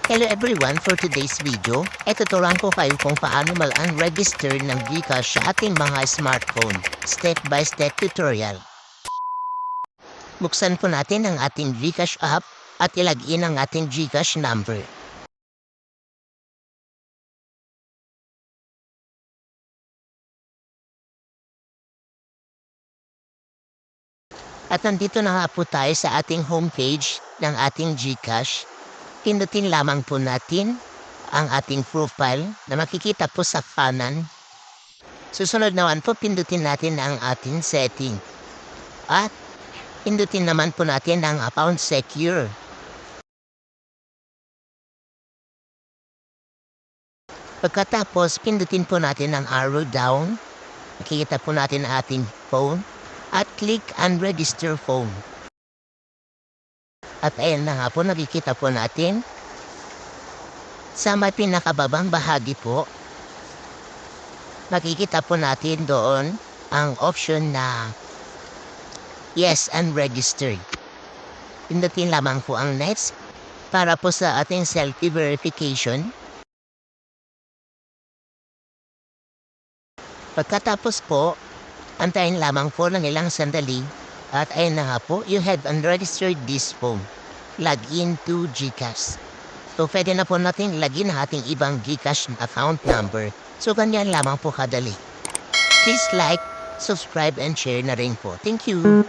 Hello everyone, for today's video, tuturuan ko kayo kung paano mag-unregister ng GCash sa ating mga smartphone. Step-by-step tutorial. Buksan po natin ang ating GCash app at ilagin ang ating GCash number. At nandito na nga po tayo sa ating homepage ng ating GCash. Pindutin lamang po natin ang ating profile na makikita po sa kanan. Susunod naman po pindutin natin ang ating setting. At pindutin naman po natin ang account secure. Pagkatapos pindutin po natin ang arrow down. Makikita po natin ang ating phone. At click unregister phone. At ayan na nga po, nakikita po natin sa may pinakababang bahagi po, makikita po natin doon ang option na yes, unregistered. Pindutin lamang po ang next para po sa ating selfie verification. Pagkatapos po, antayin lamang po ng ilang sandali at ayun na nga po, you have unregistered this phone. Login to GCash. So, pwede na po natin login ang ating ibang GCash account number. So, ganyan lamang po kadali. Please like, subscribe, and share na rin po. Thank you!